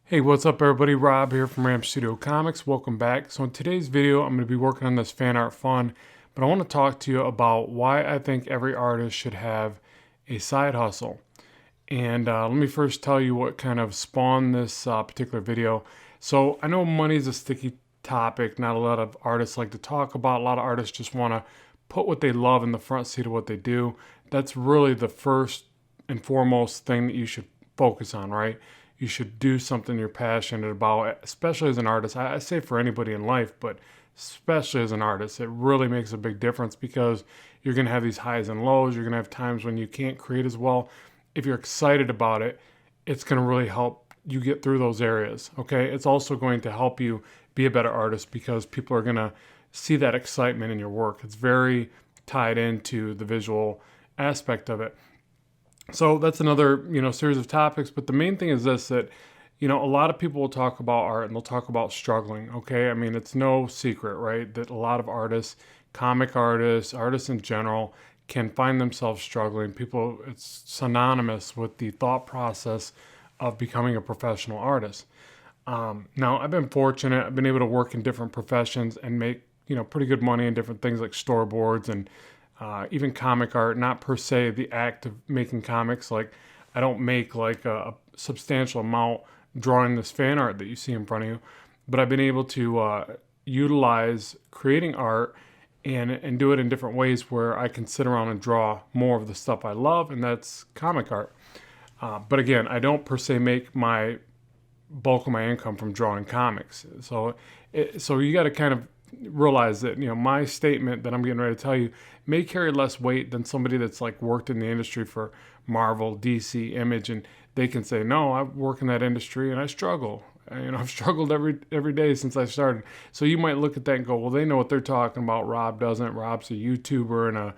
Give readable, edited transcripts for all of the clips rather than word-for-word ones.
Hey, what's up everybody? Rob here from Ram Studio Comics. Welcome back. So in today's video, I'm going to be working on this fan art fund, but I want to talk to you about why I think every artist should have a side hustle. And let me first tell you what kind of spawned this particular video. So I know money is a sticky topic. Not a lot of artists like to talk about. A lot of artists just want to put what they love in the front seat of what they do. That's really the first and foremost thing that you should focus on, right? You should do something you're passionate about, especially as an artist. I say for anybody in life, but especially as an artist, it really makes a big difference because you're going to have these highs and lows. You're going to have times when you can't create as well. If you're excited about it, it's going to really help you get through those areas. Okay. It's also going to help you be a better artist because people are going to see that excitement in your work. It's very tied into the visual aspect of it. So that's another, series of topics. But the main thing is this, that, a lot of people will talk about art and they'll talk about struggling. Okay. I mean, it's no secret, right? That a lot of artists, comic artists, artists in general, can find themselves struggling. It's synonymous with the thought process of becoming a professional artist. Now, I've been fortunate. I've been able to work in different professions and make, pretty good money in different things like storyboards and even comic art, not per se the act of making comics. Like, I don't make like a substantial amount drawing this fan art that you see in front of you, but I've been able to utilize creating art and do it in different ways where I can sit around and draw more of the stuff I love, and that's comic art. But again, I don't per se make my bulk of my income from drawing comics. So you got to kind of realize that my statement that I'm getting ready to tell you may carry less weight than somebody that's like worked in the industry for Marvel, DC, Image, and they can say, no, I work in that industry and I struggle. I've struggled every day since I started. So you might look at that and go, well, they know what they're talking about. Rob doesn't. Rob's a YouTuber and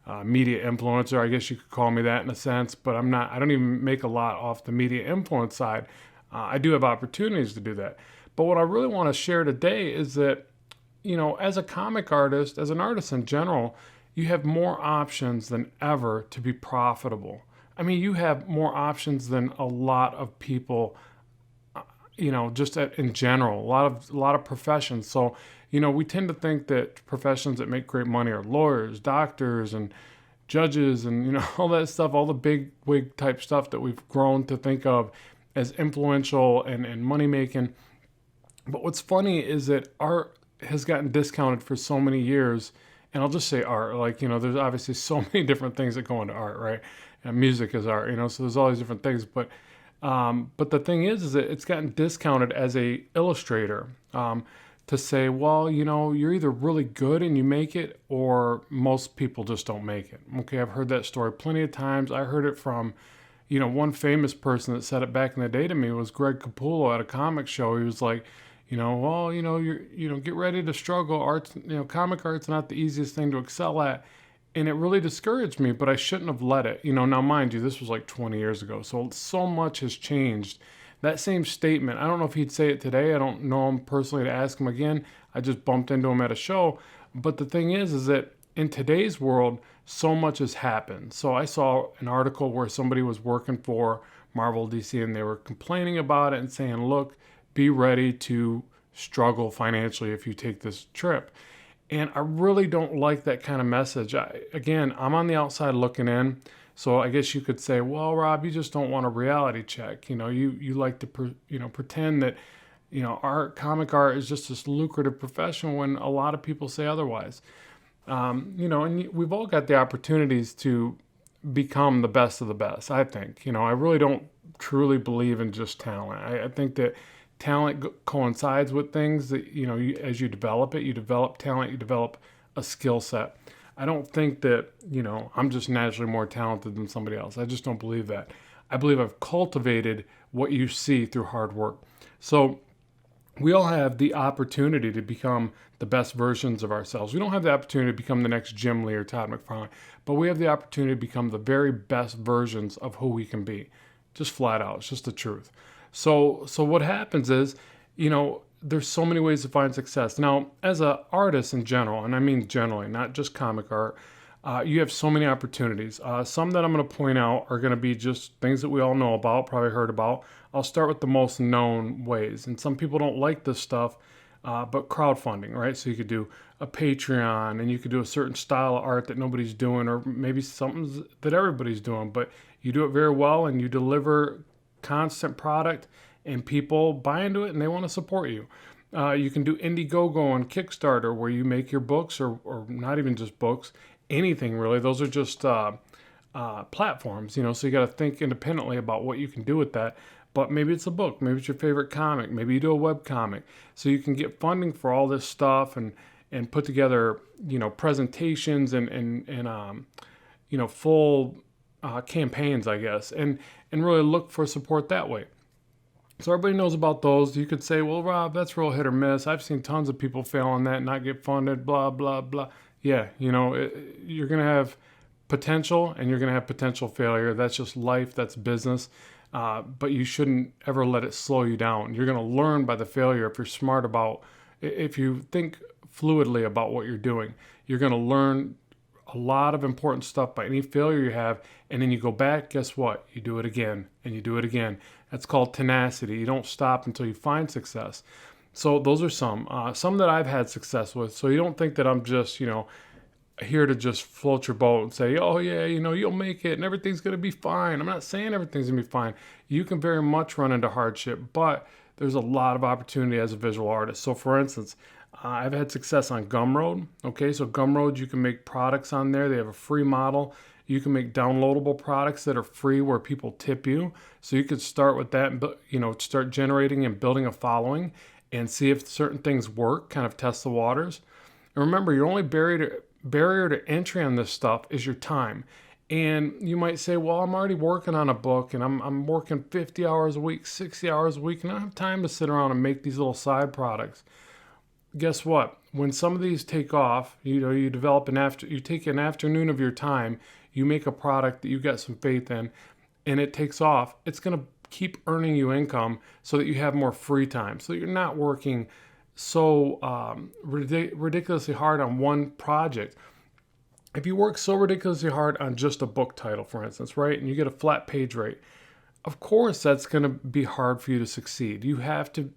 a media influencer. I guess you could call me that in a sense, but I'm not. I don't even make a lot off the media influence side. I do have opportunities to do that. But what I really want to share today is that, as a comic artist, as an artist in general, you have more options than ever to be profitable. I mean, you have more options than a lot of people, in general, a lot of professions. So, we tend to think that professions that make great money are lawyers, doctors, and judges, and, all that stuff, all the big wig type stuff that we've grown to think of as influential and money making. But what's funny is that art has gotten discounted for so many years. And I'll just say art, like, there's obviously so many different things that go into art, right? And music is art, so there's all these different things. But the thing is that it's gotten discounted as a illustrator, to say, well, you're either really good and you make it, or most people just don't make it. Okay, I've heard that story plenty of times. I heard it from, one famous person that said it back in the day to me was Greg Capullo at a comic show. He was like, well, get ready to struggle. Arts, comic art's not the easiest thing to excel at. And it really discouraged me, but I shouldn't have let it. Now mind you, this was like 20 years ago. So much has changed. That same statement, I don't know if he'd say it today. I don't know him personally to ask him again. I just bumped into him at a show. But the thing is that in today's world, so much has happened. So I saw an article where somebody was working for Marvel, DC, and they were complaining about it and saying, look, be ready to struggle financially if you take this trip. And I really don't like that kind of message. I'm on the outside looking in. So I guess you could say, well, Rob, you just don't want a reality check. You like to, pretend that, comic art is just this lucrative profession when a lot of people say otherwise. And we've all got the opportunities to become the best of the best, I think. I really don't truly believe in just talent. I think that talent coincides with things that, as you develop it, you develop talent, you develop a skill set. I don't think that, I'm just naturally more talented than somebody else. I just don't believe that. I believe I've cultivated what you see through hard work. So we all have the opportunity to become the best versions of ourselves. We don't have the opportunity to become the next Jim Lee or Todd McFarlane, but we have the opportunity to become the very best versions of who we can be. Just flat out. It's just the truth. So what happens is, there's so many ways to find success. Now, as an artist in general, and I mean generally, not just comic art, you have so many opportunities. Some that I'm going to point out are going to be just things that we all know about, probably heard about. I'll start with the most known ways. And some people don't like this stuff, but crowdfunding, right? So you could do a Patreon, and you could do a certain style of art that nobody's doing, or maybe something that everybody's doing, but you do it very well and you deliver constant product and people buy into it and they want to support you. You can do Indiegogo and Kickstarter, where you make your books, or not even just books, anything really. Those are just platforms, so you got to think independently about what you can do with that. But maybe it's a book, maybe it's your favorite comic, maybe you do a web comic. So you can get funding for all this stuff and put together, presentations and full campaigns, I guess, and really look for support that way. So everybody knows about those. You could say, well, Rob, that's real hit or miss. I've seen tons of people fail on that, not get funded, blah, blah, blah. Yeah, you're going to have potential and you're going to have potential failure. That's just life. That's business. But you shouldn't ever let it slow you down. You're going to learn by the failure. If you think fluidly about what you're doing, you're going to learn a lot of important stuff by any failure you have. And then you go back, guess what? You do it again and you do it again. That's called tenacity. You don't stop until you find success. So those are some that I've had success with. So you don't think that I'm just, here to just float your boat and say, oh yeah, you'll make it and everything's going to be fine. I'm not saying everything's going to be fine. You can very much run into hardship, but there's a lot of opportunity as a visual artist. So for instance, I've had success on Gumroad. Okay, so Gumroad, you can make products on there. They have a free model. You can make downloadable products that are free where people tip you. So you could start with that and, start generating and building a following and see if certain things work, kind of test the waters. And remember, your only barrier to entry on this stuff is your time. And you might say, well, I'm already working on a book and I'm working 50 hours a week, 60 hours a week, and I don't have time to sit around and make these little side products. Guess what? When some of these take off, you take an afternoon of your time, you make a product that you got some faith in, and it takes off, it's going to keep earning you income so that you have more free time. So you're not working so ridiculously hard on one project. If you work so ridiculously hard on just a book title, for instance, right, and you get a flat page rate, of course that's going to be hard for you to succeed. You have to,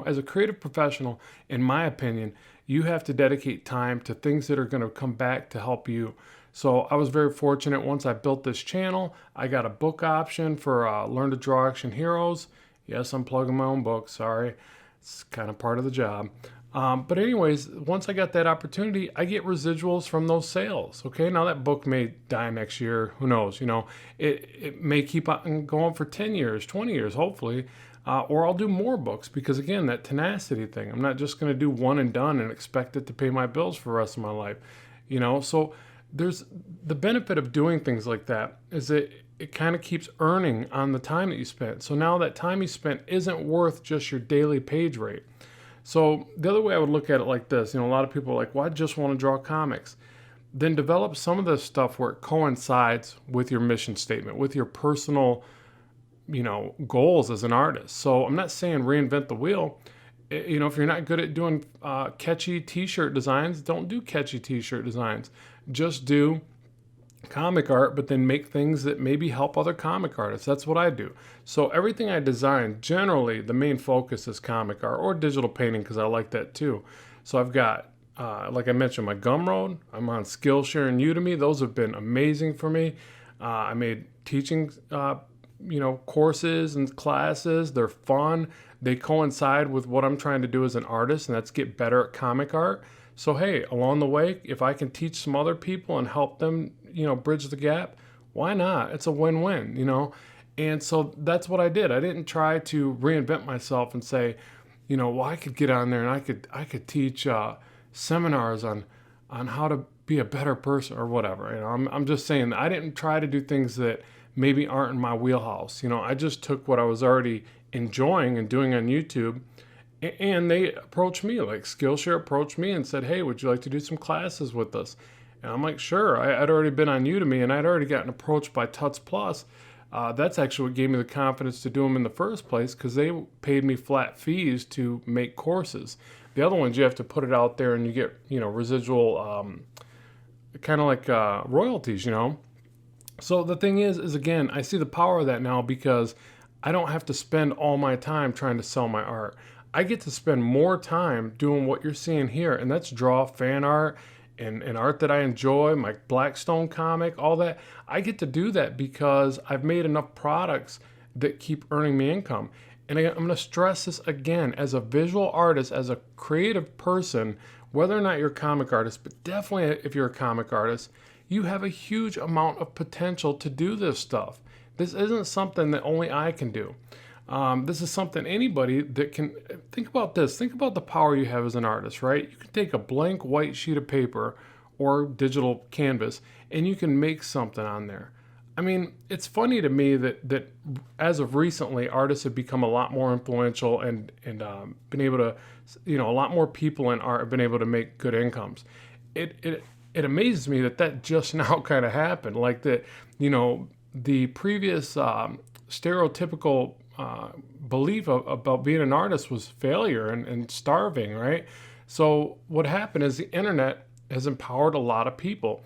as a creative professional, in my opinion, you have to dedicate time to things that are going to come back to help you. So I was very fortunate. Once I built this channel, I got a book option for Learn to Draw Action Heroes. Yes, I'm plugging my own book. Sorry. It's kind of part of the job. But anyways, once I got that opportunity, I get residuals from those sales. Okay, now that book may die next year. Who knows? It may keep on going for 10 years, 20 years, hopefully. Or I'll do more books because, again, that tenacity thing. I'm not just going to do one and done and expect it to pay my bills for the rest of my life. So there's the benefit of doing things like that is that it kind of keeps earning on the time that you spent. So now that time you spent isn't worth just your daily page rate. So the other way I would look at it like this, a lot of people are like, well, I just want to draw comics. Then develop some of this stuff where it coincides with your mission statement, with your personal, goals as an artist. So I'm not saying reinvent the wheel. If you're not good at doing catchy t-shirt designs, don't do catchy t-shirt designs. Just do comic art, but then make things that maybe help other comic artists. That's what I do. So everything I design, generally the main focus is comic art or digital painting because I like that too. So I've got, like I mentioned, my Gumroad. I'm on Skillshare and Udemy. Those have been amazing for me. I made teaching, courses and classes. They're fun. They coincide with what I'm trying to do as an artist, and that's get better at comic art. So hey, along the way, if I can teach some other people and help them, bridge the gap, why not? It's a win-win, And so that's what I did. I didn't try to reinvent myself and say, well, I could get on there and I could teach seminars on how to be a better person or whatever. I'm just saying that I didn't try to do things that maybe aren't in my wheelhouse. I just took what I was already enjoying and doing on YouTube. And they approached me, like Skillshare approached me and said, hey, would you like to do some classes with us? And I'm like, sure. I'd already been on Udemy and I'd already gotten approached by Tuts Plus. That's actually what gave me the confidence to do them in the first place because they paid me flat fees to make courses. The other ones, you have to put it out there and you get, residual kind of like royalties, you know? So the thing is again, I see the power of that now because I don't have to spend all my time trying to sell my art. I get to spend more time doing what you're seeing here, and that's draw fan art and art that I enjoy, my Blackstone comic, all that. I get to do that because I've made enough products that keep earning me income. And I'm going to stress this again, as a visual artist, as a creative person, whether or not you're a comic artist, but definitely if you're a comic artist, you have a huge amount of potential to do this stuff. This isn't something that only I can do. This is something anybody that can. Think about this. Think about the power you have as an artist, right? You can take a blank white sheet of paper or digital canvas and you can make something on there. I mean, it's funny to me that as of recently, artists have become a lot more influential and been able to, a lot more people in art have been able to make good incomes. It amazes me that just now kind of happened. Like that, the previous stereotypical belief about being an artist was failure and starving, right? So what happened is the internet has empowered a lot of people,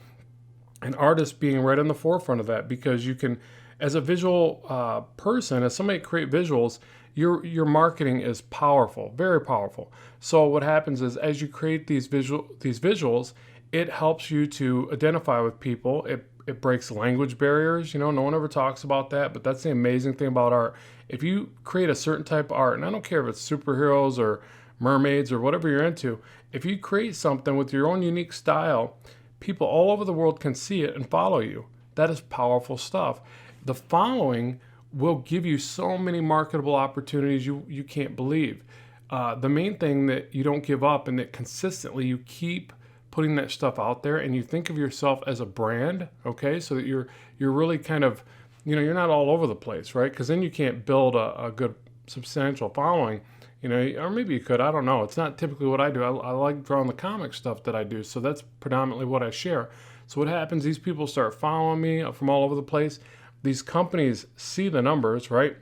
and artists being right in the forefront of that, because you can, as a visual person, as somebody create visuals, your marketing is powerful, very powerful. So what happens is, as you create these visuals, it helps you to identify with people. It breaks language barriers. No one ever talks about that, but that's the amazing thing about art. If you create a certain type of art, and I don't care if it's superheroes or mermaids or whatever you're into, if you create something with your own unique style, people all over the world can see it and follow you. That is powerful stuff. The following will give you so many marketable opportunities you can't believe. The main thing that you don't give up, and that consistently you keep putting that stuff out there, and you think of yourself as a brand, okay? So that you're really kind of, you're not all over the place, right? Because then you can't build a good substantial following, or maybe you could, I don't know. It's not typically what I do. I like drawing the comic stuff that I do, so that's predominantly what I share. So what happens, these people start following me from all over the place. These companies see the numbers, right?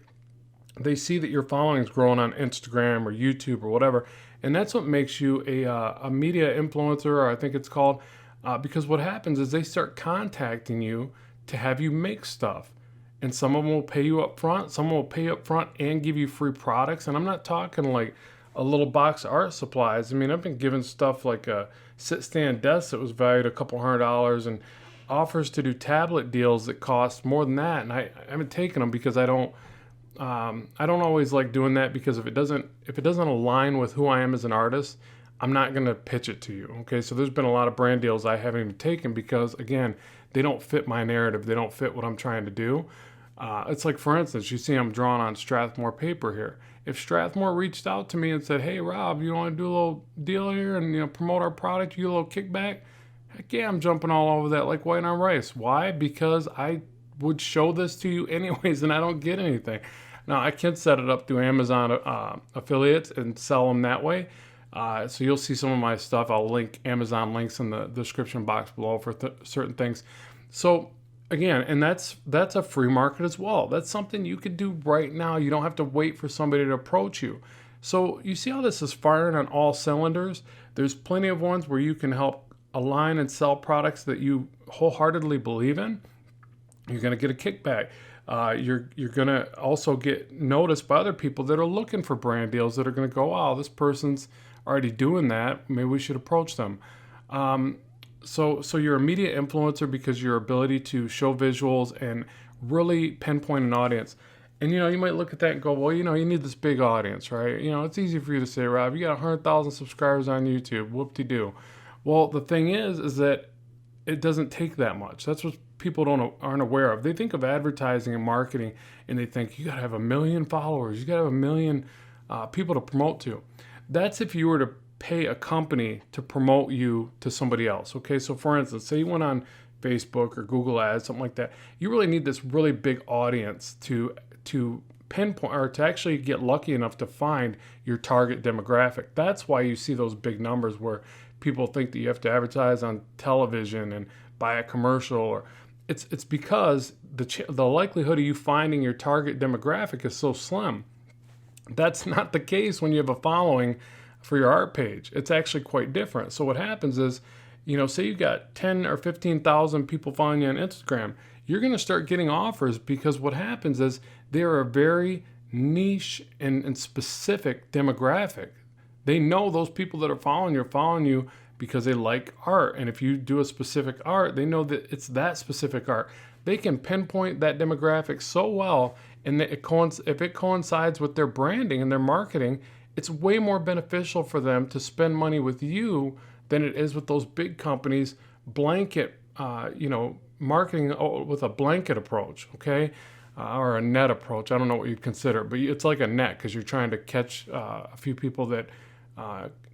They see that your following is growing on Instagram or YouTube or whatever, and that's what makes you a media influencer, or I think it's called, because what happens is they start contacting you to have you make stuff. And some of them will pay you up front, some will pay you up front and give you free products. And I'm not talking like a little box of art supplies. I mean, I've been given stuff like a sit-stand desk that was valued a couple $100, and offers to do tablet deals that cost more than that. And I haven't taken them because I don't always like doing that, because if it doesn't align with who I am as an artist, I'm not going to pitch it to you. Okay. So there's been a lot of brand deals I haven't even taken because, again, they don't fit my narrative. They don't fit what I'm trying to do. It's like, for instance, you see I'm drawing on Strathmore paper here. If Strathmore reached out to me and said, "Hey, Rob, you want to do a little deal here and promote our product, you get a little kickback?" Heck yeah, I'm jumping all over that like white on rice. Why? Because I would show this to you anyways, and I don't get anything. Now, I can set it up through Amazon affiliates and sell them that way. So you'll see some of my stuff. I'll link Amazon links in the description box below for certain things. So again, and that's a free market as well. That's something you could do right now. You don't have to wait for somebody to approach you. So you see how this is firing on all cylinders? There's plenty of ones where you can help align and sell products that you wholeheartedly believe in. You're going to get a kickback. You're going to also get noticed by other people that are looking for brand deals, that are going to go, "Oh, this person's already doing that. Maybe we should approach them." So you're a media influencer because your ability to show visuals and really pinpoint an audience. And you might look at that and go, "Well, you need this big audience, right? It's easy for you to say, Rob, you got 100,000 subscribers on YouTube. Whoop-de-doo." Well, the thing is that it doesn't take that much. That's what people aren't aware of. They think of advertising and marketing, and they think you got to have 1 million followers. You got to have 1 million people to promote to. That's if you were to pay a company to promote you to somebody else. Okay, so for instance, say you went on Facebook or Google Ads, something like that. You really need this really big audience to pinpoint, or to actually get lucky enough to find your target demographic. That's why you see those big numbers where people think that you have to advertise on television and buy a commercial, or it's because the likelihood of you finding your target demographic is so slim. That's not the case when you have a following for your art page. It's actually quite different. So what happens is, say you got 10 or 15,000 people following you on Instagram, you're going to start getting offers, because what happens is they're a very niche and specific demographic. They know those people that are following you because they like art. And if you do a specific art, they know that it's that specific art. They can pinpoint that demographic so well, and that if it coincides with their branding and their marketing, it's way more beneficial for them to spend money with you than it is with those big companies blanket, marketing with a blanket approach, okay? Or a net approach. I don't know what you'd consider, but it's like a net, because you're trying to catch a few people that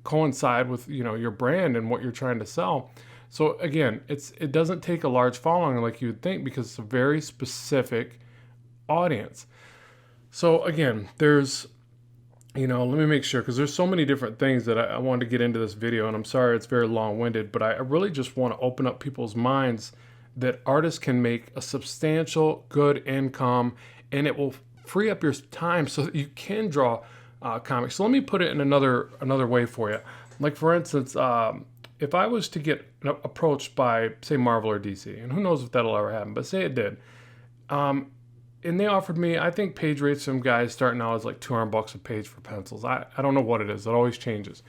coincide with your brand and what you're trying to sell. So again, it doesn't take a large following like you would think, because it's a very specific audience. So again, there's let me make sure, because there's so many different things that I wanted to get into this video, and I'm sorry it's very long-winded, but I really just want to open up people's minds that artists can make a substantial good income, and it will free up your time so that you can draw comics. So let me put it in another way for you. Like, for instance, if I was to get approached by, say, Marvel or DC, and who knows if that'll ever happen, but say it did, and they offered me, I think page rates from guys starting out is like $200 a page for pencils. I don't know what it is. It always changes.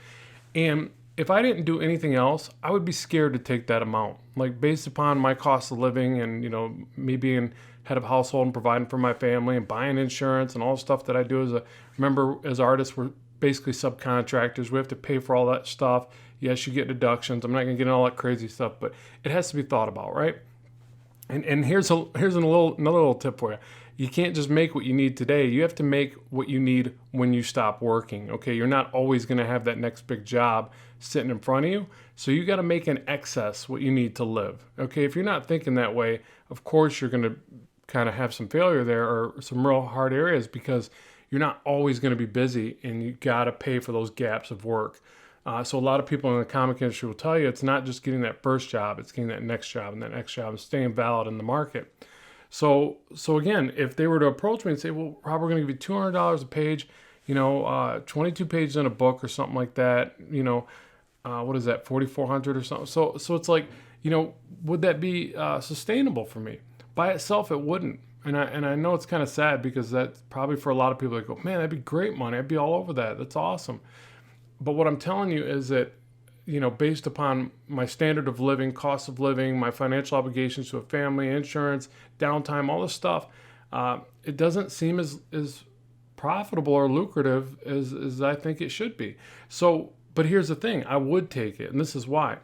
And if I didn't do anything else, I would be scared to take that amount. Like, based upon my cost of living and, me being head of household and providing for my family and buying insurance and all the stuff that I do remember, as artists, we're basically subcontractors. We have to pay for all that stuff. Yes, you get deductions. I'm not going to get into all that crazy stuff, but it has to be thought about, right? And here's another little tip for you. You can't just make what you need today. You have to make what you need when you stop working. Okay, you're not always going to have that next big job sitting in front of you. So you got to make an excess what you need to live. Okay, if you're not thinking that way, of course you're going to kind of have some failure there, or some real hard areas, because you're not always going to be busy, and you got to pay for those gaps of work. So a lot of people in the comic industry will tell you it's not just getting that first job, it's getting that next job and that next job and staying valid in the market. So again, if they were to approach me and say, well, Rob, we're going to give you $200 a page, 22 pages in a book or something like that, what is that, 4,400 or something? So it's like, would that be sustainable for me? By itself, it wouldn't. And I know it's kind of sad, because that's probably for a lot of people that go, man, that'd be great money. I'd be all over that. That's awesome. But what I'm telling you is that, based upon my standard of living, cost of living, my financial obligations to a family, insurance, downtime, all this stuff, it doesn't seem as profitable or lucrative as I think it should be. So, but here's the thing, I would take it, and this is why.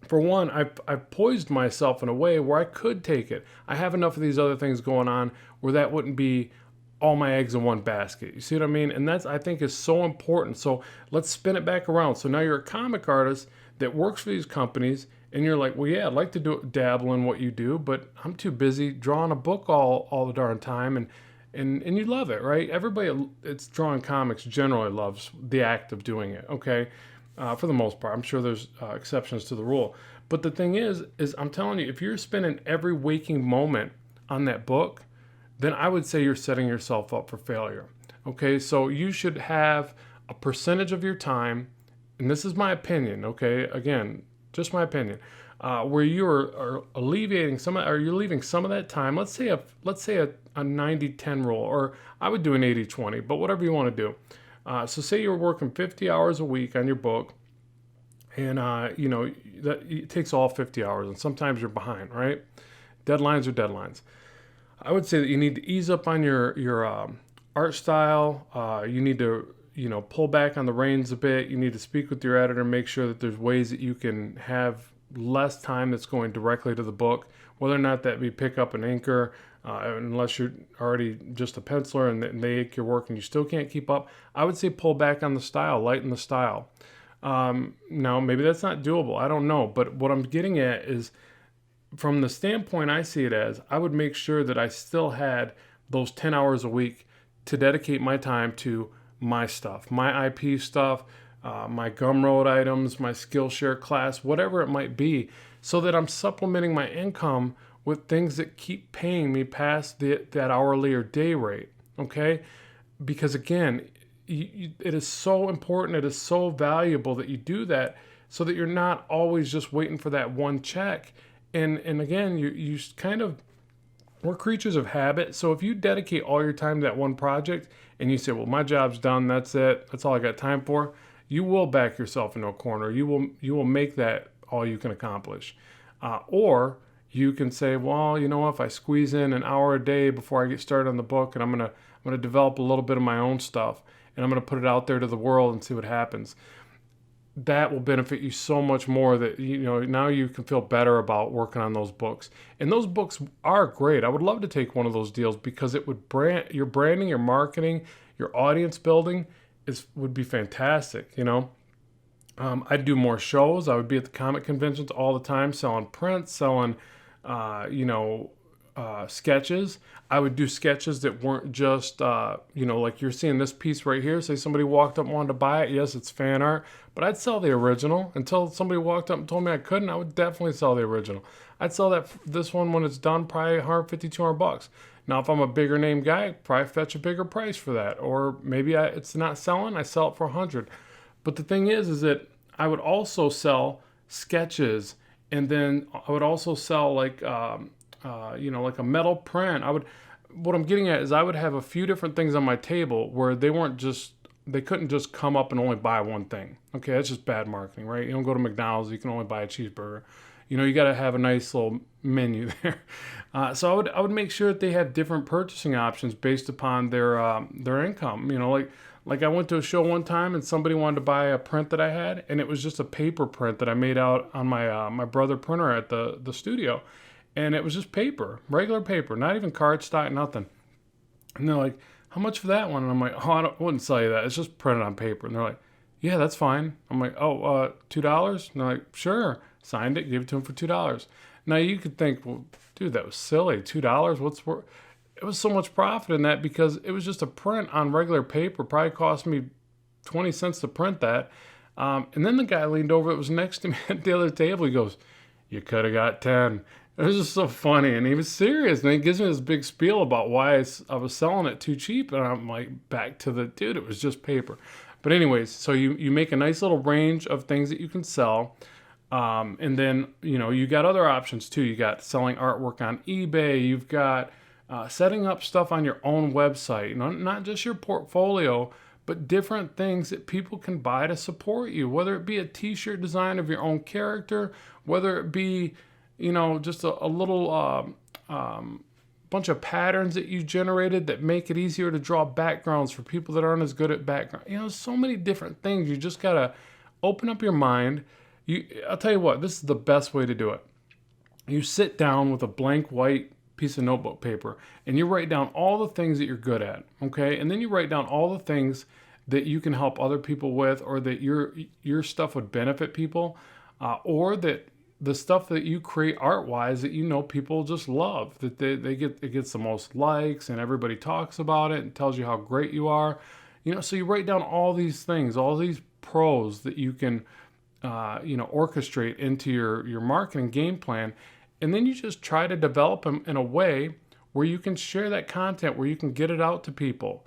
For one, I've poised myself in a way where I could take it. I have enough of these other things going on where that wouldn't be all my eggs in one basket. You see what I mean? And that's, I think, is so important. So let's spin it back around. So now you're a comic artist that works for these companies, and you're like, well, yeah, I'd like to dabble in what you do, but I'm too busy drawing a book all the darn time. And you love it, right? Everybody that's drawing comics generally loves the act of doing it, okay? For the most part. I'm sure there's exceptions to the rule. But the thing is I'm telling you, if you're spending every waking moment on that book, then I would say you're setting yourself up for failure. Okay, so you should have a percentage of your time, and this is my opinion, okay? Again, just my opinion, where you are alleviating you're leaving some of that time. Let's say a 90-10 rule, or I would do an 80-20, but whatever you want to do. So say you're working 50 hours a week on your book, and that it takes all 50 hours, and sometimes you're behind, right? Deadlines are deadlines. I would say that you need to ease up on your art style. You need to pull back on the reins a bit. You need to speak with your editor, make sure that there's ways that you can have less time that's going directly to the book, whether or not that be pick up an inker, unless you're already just a penciler and they ink your work and you still can't keep up. I would say pull back on the style, lighten the style. Now, maybe that's not doable. I don't know. But what I'm getting at is, from the standpoint I see it as, I would make sure that I still had those 10 hours a week to dedicate my time to my stuff, my IP stuff, my Gumroad items, my Skillshare class, whatever it might be, so that I'm supplementing my income with things that keep paying me past that hourly or day rate, okay? Because again, it is so important, it is so valuable that you do that, so that you're not always just waiting for that one check. And again, you kind of, we're creatures of habit. So if you dedicate all your time to that one project and you say, well, my job's done, that's it, that's all I got time for, you will back yourself into a corner. You will make that all you can accomplish. Or you can say, well, you know, if I squeeze in an hour a day before I get started on the book, and I'm gonna develop a little bit of my own stuff, and I'm gonna put it out there to the world and see what happens. That will benefit you so much more that, you know, now you can feel better about working on those books. And those books are great. I would love to take one of those deals because it would your branding, your marketing, your audience building would be fantastic, you know. I'd do more shows. I would be at the comic conventions all the time, selling prints, selling, sketches. I would do sketches that weren't just, like you're seeing this piece right here. Say somebody walked up and wanted to buy it. Yes, it's fan art, but I'd sell the original. Until somebody walked up and told me I couldn't, I would definitely sell the original. I'd sell this one when it's done, probably 150, 200 bucks. Now, if I'm a bigger name guy, I'd probably fetch a bigger price for that. Or maybe it's not selling, I sell it for 100. But the thing is that I would also sell sketches, and then I would also sell like a metal print. What I'm getting at is I would have a few different things on my table where they couldn't just come up and only buy one thing. Okay, that's just bad marketing, right? You don't go to McDonald's, you can only buy a cheeseburger. You know, you got to have a nice little menu there. So I would make sure that they have different purchasing options based upon their income. You know, like I went to a show one time and somebody wanted to buy a print that I had, and it was just a paper print that I made out on my brother printer at the studio. And it was just paper, regular paper, not even cardstock, nothing. And they're like, how much for that one? And I'm like, oh, I wouldn't sell you that. It's just printed on paper. And they're like, yeah, that's fine. I'm like, oh, $2? And they're like, sure. Signed it, gave it to them for $2. Now you could think, well, dude, that was silly. $2? What's worth? It was so much profit in that because it was just a print on regular paper. Probably cost me 20 cents to print that. And then the guy leaned over that was next to me at the other table. He goes, you could have got 10. It was just so funny, and he was serious, and he gives me this big spiel about why I was selling it too cheap, and I'm like, back to the, dude, it was just paper. But anyways, so you make a nice little range of things that you can sell, and then, you got other options too. You got selling artwork on eBay, you've got setting up stuff on your own website, not just your portfolio, but different things that people can buy to support you, whether it be a t-shirt design of your own character, whether it be just a little bunch of patterns that you generated that make it easier to draw backgrounds for people that aren't as good at background. So many different things. You just got to open up your mind. I'll tell you what, this is the best way to do it. You sit down with a blank white piece of notebook paper and you write down all the things that you're good at, okay? And then you write down all the things that you can help other people with, or that your stuff would benefit people, or that the stuff that you create art-wise that people just love, that it gets the most likes and everybody talks about it and tells you how great you are. So you write down all these things, all these pros that you can orchestrate into your marketing game plan, and then you just try to develop them in a way where you can share that content, where you can get it out to people.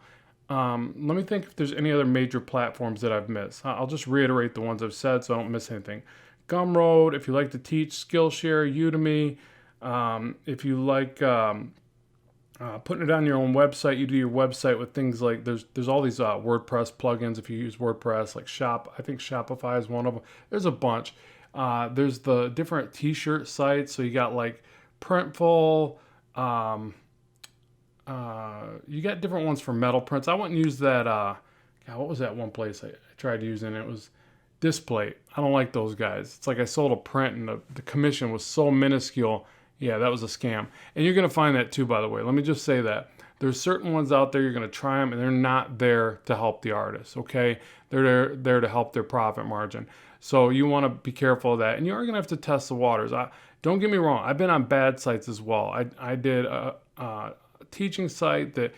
Let me think if there's any other major platforms that I've missed. I'll just reiterate the ones I've said so I don't miss anything. Gumroad, if you like to teach, Skillshare, Udemy. If you like putting it on your own website, you do your website with things like there's all these WordPress plugins. If you use WordPress, like I think Shopify is one of them. There's a bunch. There's the different t-shirt sites. So you got like Printful. You got different ones for metal prints. I wouldn't use that. What was that one place I tried using? It was Display. I don't like those guys. It's like I sold a print and the commission was so minuscule. Yeah, that was a scam. And you're going to find that too, by the way. Let me just say that. There's certain ones out there, you're going to try them, and they're not there to help the artist, okay? They're there to help their profit margin. So you want to be careful of that. And you are going to have to test the waters. Don't get me wrong. I've been on bad sites as well. I did a teaching site that,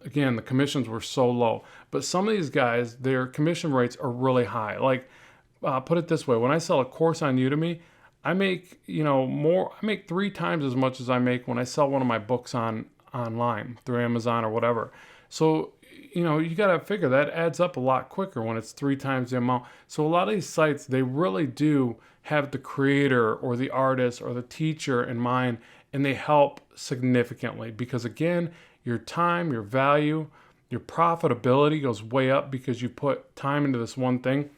again, the commissions were so low. But some of these guys, their commission rates are really high. Like, put it this way, when I sell a course on Udemy, I make, more. I make 3 times as much as I make when I sell one of my books online through Amazon or whatever. So you got to figure that adds up a lot quicker when it's 3 times the amount. So a lot of these sites, they really do have the creator or the artist or the teacher in mind, and they help significantly because, again, your time, your value, your profitability goes way up because you put time into this one thing.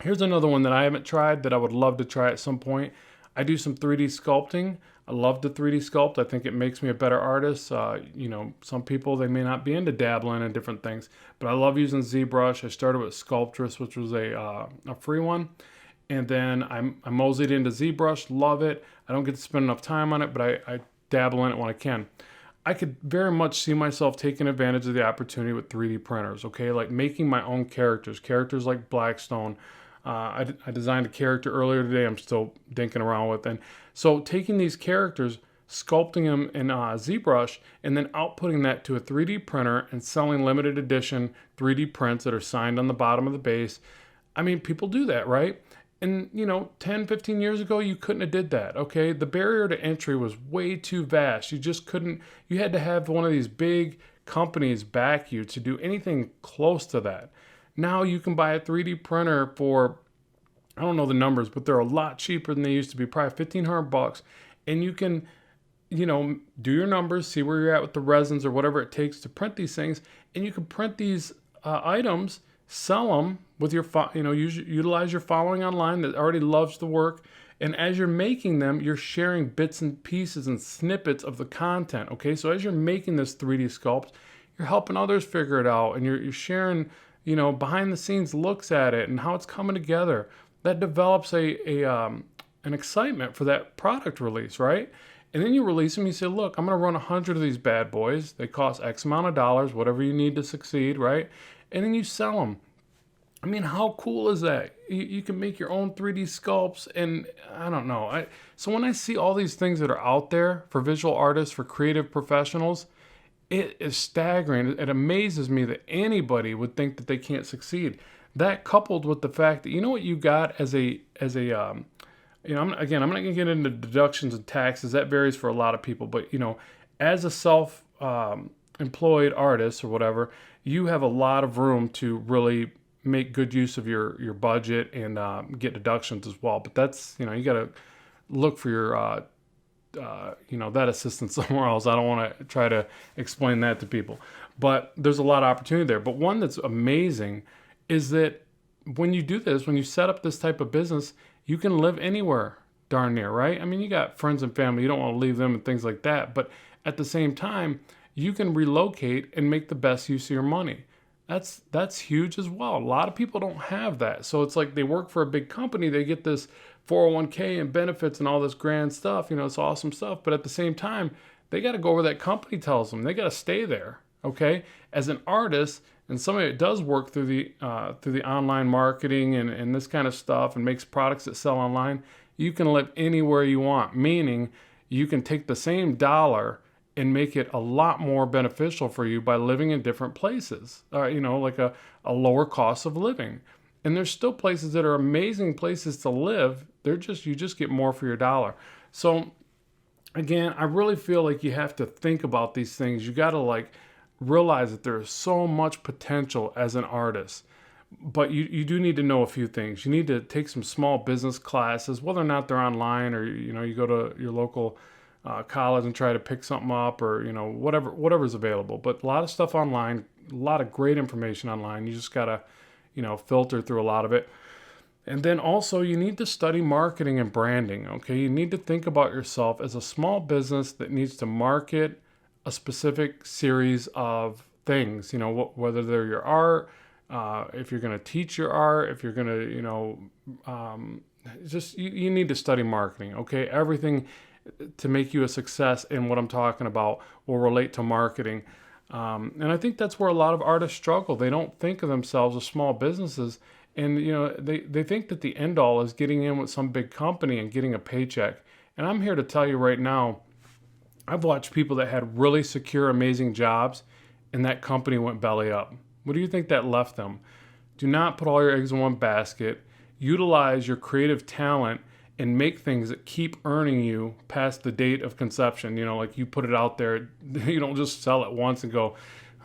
Here's another one that I haven't tried that I would love to try at some point. I do some 3D sculpting. I love to 3D sculpt. I think it makes me a better artist. Some people, they may not be into dabbling in different things, but I love using ZBrush. I started with Sculptress, which was a free one. And then I moseyed into ZBrush, love it. I don't get to spend enough time on it, but I dabble in it when I can. I could very much see myself taking advantage of the opportunity with 3D printers, okay? Like making my own characters like Blackstone. I designed a character earlier today I'm still dinking around with. And so taking these characters, sculpting them in ZBrush, and then outputting that to a 3D printer and selling limited edition 3D prints that are signed on the bottom of the base. I mean, people do that, right? And 10, 15 years ago, you couldn't have did that, okay? The barrier to entry was way too vast. You just couldn't, you had to have one of these big companies back you to do anything close to that. Now you can buy a 3D printer for, I don't know the numbers, but they're a lot cheaper than they used to be, probably $1,500. And you can, do your numbers, see where you're at with the resins or whatever it takes to print these things. And you can print these items, sell them with your, utilize your following online that already loves the work. And as you're making them, you're sharing bits and pieces and snippets of the content. Okay, so as you're making this 3D sculpt, you're helping others figure it out, and you're sharing, behind the scenes looks at it and how it's coming together. That develops an excitement for that product release, right? And then you release them. You say, look, I'm going to run 100 of these bad boys. They cost X amount of dollars, whatever you need to succeed, right? And then you sell them. I mean, how cool is that? You can make your own 3D sculpts, and I don't know. So when I see all these things that are out there for visual artists, for creative professionals, it is staggering. It amazes me that anybody would think that they can't succeed. That coupled with the fact that what you got as a I'm not going to get into deductions and taxes. That varies for a lot of people, but as a self employed artist or whatever, you have a lot of room to really make good use of your budget and get deductions as well. But that's you got to look for your that assistance somewhere else. I don't want to try to explain that to people, but there's a lot of opportunity there. But one that's amazing is that when you do this, when you set up this type of business, you can live anywhere darn near, right? I mean, you got friends and family, you don't want to leave them and things like that. But at the same time, you can relocate and make the best use of your money. That's huge as well. A lot of people don't have that. So it's like they work for a big company, they get this 401k and benefits and all this grand stuff, it's awesome stuff. But at the same time, they got to go where that company tells them. They got to stay there, okay? As an artist, and somebody that does work through the online marketing and this kind of stuff and makes products that sell online, you can live anywhere you want, meaning you can take the same dollar and make it a lot more beneficial for you by living in different places, like a lower cost of living. And there's still places that are amazing places to live. You just get more for your dollar. So again, I really feel like you have to think about these things. You got to realize that there is so much potential as an artist, but you do need to know a few things. You need to take some small business classes, whether or not they're online or, you go to your local college and try to pick something up or, whatever's available. But a lot of stuff online, a lot of great information online. You just got to, filter through a lot of it. And then also you need to study marketing and branding, okay? You need to think about yourself as a small business that needs to market a specific series of things, whether they're your art, if you're going to teach your art, if you're going to, you need to study marketing, okay? Everything to make you a success in what I'm talking about will relate to marketing. And I think that's where a lot of artists struggle. They don't think of themselves as small businesses. And, they think that the end all is getting in with some big company and getting a paycheck. And I'm here to tell you right now, I've watched people that had really secure, amazing jobs and that company went belly up. What do you think that left them? Do not put all your eggs in one basket. Utilize your creative talent and make things that keep earning you past the date of conception. Like you put it out there, you don't just sell it once and go,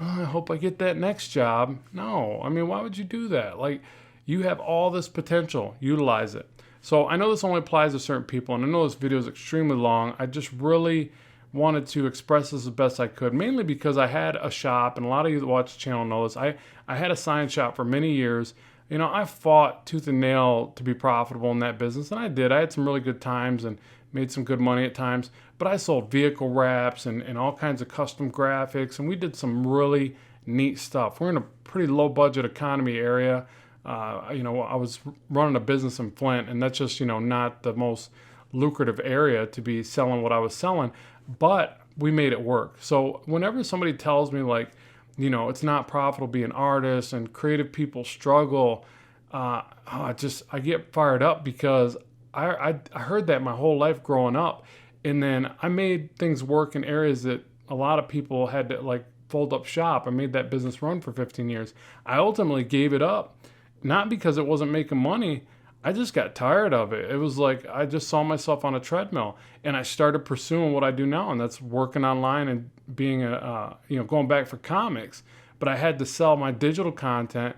oh, I hope I get that next job. No, I mean, why would you do that? Like, you have all this potential, utilize it. So I know this only applies to certain people, and I know this video is extremely long. I just really wanted to express this as best I could, mainly because I had a shop, and a lot of you that watch the channel know this. I had a sign shop for many years. You know, I fought tooth and nail to be profitable in that business, and I did. I had some really good times and made some good money at times, but I sold vehicle wraps and all kinds of custom graphics, and we did some really neat stuff. We're in a pretty low budget economy area. You know, I was running a business in Flint, and that's just, you know, not the most lucrative area to be selling what I was selling, but we made it work. So whenever somebody tells me, like, you know, it's not profitable to be an artist and creative people struggle, I get fired up because I heard that my whole life growing up. And then I made things work in areas that a lot of people had to like fold up shop. I made that business run for 15 years. I ultimately gave it up, not because it wasn't making money. I just got tired of it. It was like I just saw myself on a treadmill, and I started pursuing what I do now, and that's working online and being going back for comics. But I had to sell my digital content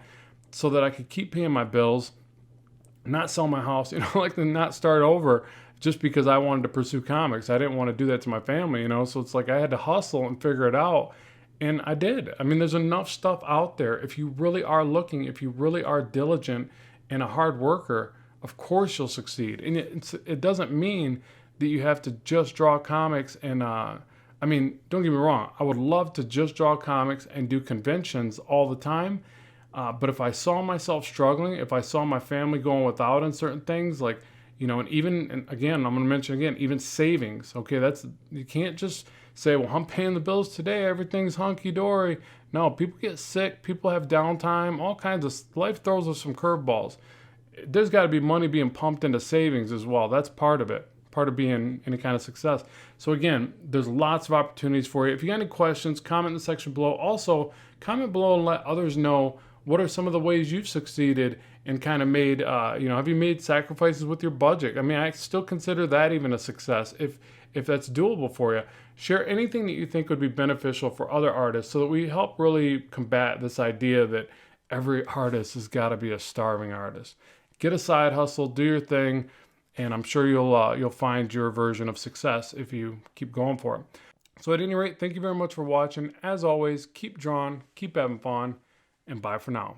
so that I could keep paying my bills, not sell my house, you know, like to not start over just because I wanted to pursue comics. I didn't want to do that to my family, you know. So it's like I had to hustle and figure it out. And I did. I mean, there's enough stuff out there. If you really are looking, if you really are diligent and a hard worker, of course you'll succeed. And it doesn't mean that you have to just draw comics and, I mean, don't get me wrong. I would love to just draw comics and do conventions all the time. But if I saw myself struggling, if I saw my family going without in certain things, like, you know, and again, I'm going to mention again, even savings. Okay, you can't just say, well, I'm paying the bills today, everything's hunky dory. No, people get sick, people have downtime, all kinds of life throws us some curveballs. There's got to be money being pumped into savings as well. That's part of it, part of being any kind of success. So again, there's lots of opportunities for you. If you got any questions, comment in the section below. Also, comment below and let others know what are some of the ways you've succeeded and kind of made, have you made sacrifices with your budget? I mean, I still consider that even a success if that's doable for you. Share anything that you think would be beneficial for other artists so that we help really combat this idea that every artist has got to be a starving artist. Get a side hustle, do your thing, and I'm sure you'll find your version of success if you keep going for it. So at any rate, thank you very much for watching. As always, keep drawing, keep having fun, and bye for now.